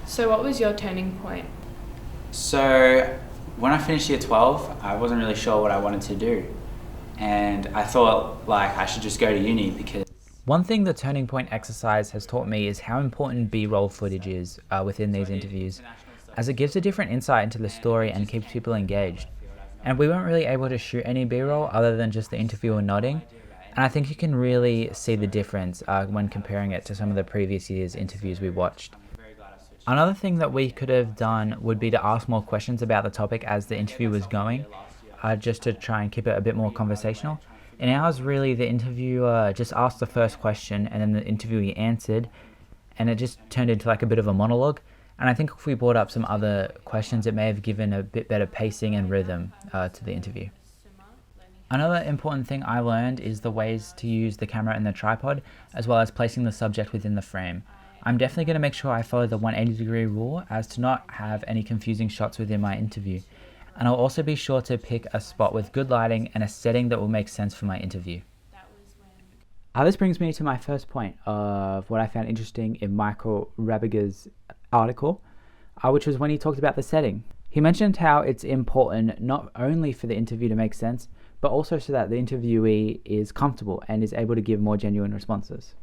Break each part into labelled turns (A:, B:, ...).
A: So what was your turning point?
B: So when I finished year 12, I wasn't really sure what I wanted to do. And I thought like I should just go to uni because...
C: One thing the Turning Point exercise has taught me is how important B-roll footage is within these interviews, as it gives a different insight into the story and keeps people engaged. And we weren't really able to shoot any B-roll other than just the interviewer nodding, and I think you can really see the difference when comparing it to some of the previous year's interviews we watched. Another thing that we could have done would be to ask more questions about the topic as the interview was going, just to try and keep it a bit more conversational. In ours, really, the interviewer just asked the first question and then the interviewee answered, and it just turned into like a bit of a monologue. And I think if we brought up some other questions, it may have given a bit better pacing and rhythm to the interview. Another important thing I learned is the ways to use the camera and the tripod, as well as placing the subject within the frame. I'm definitely going to make sure I follow the 180-degree rule as to not have any confusing shots within my interview. And I'll also be sure to pick a spot with good lighting and a setting that will make sense for my interview. This brings me to my first point of what I found interesting in Michael Rabiger's article, which was when he talked about the setting. He mentioned how it's important not only for the interview to make sense, but also so that the interviewee is comfortable and is able to give more genuine responses.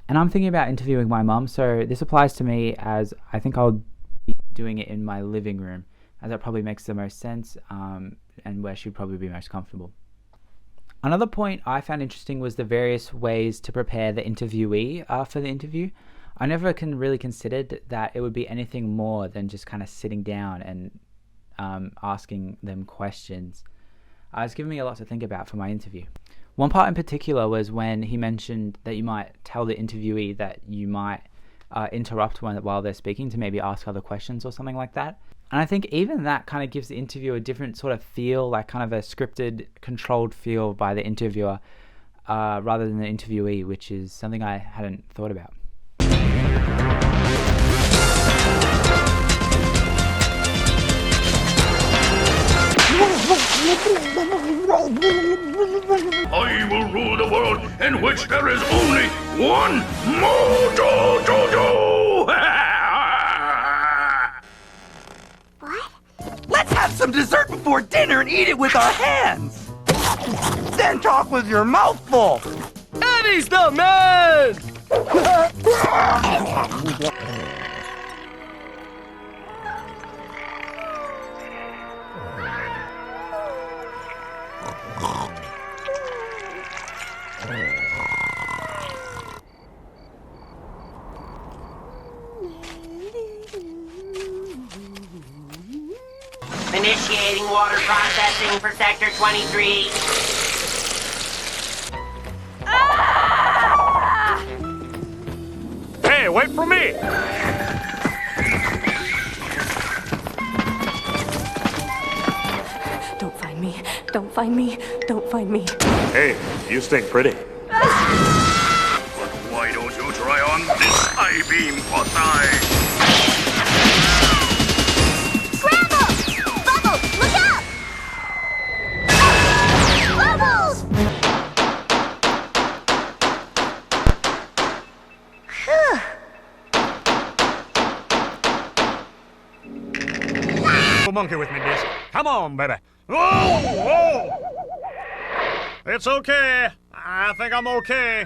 C: And I'm thinking about interviewing my mum, so this applies to me as I think I'll be doing it in my living room, as that probably makes the most sense and where she'd probably be most comfortable. Another point I found interesting was the various ways to prepare the interviewee for the interview. I never really considered that it would be anything more than just kind of sitting down and asking them questions. It's given me a lot to think about for my interview. One part in particular was when he mentioned that you might tell the interviewee that you might interrupt while they're speaking to maybe ask other questions or something like that. And I think even that kind of gives the interview a different sort of feel, like kind of a scripted, controlled feel by the interviewer rather than the interviewee, which is something I hadn't thought about.
D: I will rule the world in which there is only one Mojo.
E: Let's have some dessert before dinner and eat it with our hands! Then talk with your mouth full!
F: Eddie's the man!
G: Initiating water processing for Sector 23.
F: Hey, wait for me!
H: Don't find me. Don't find me. Don't find me.
F: Hey, you stink pretty.
D: But why don't you try on this I-beam Pothai?
F: Monkey with me, Dish. Come on, baby. Whoa! It's okay. I think I'm okay.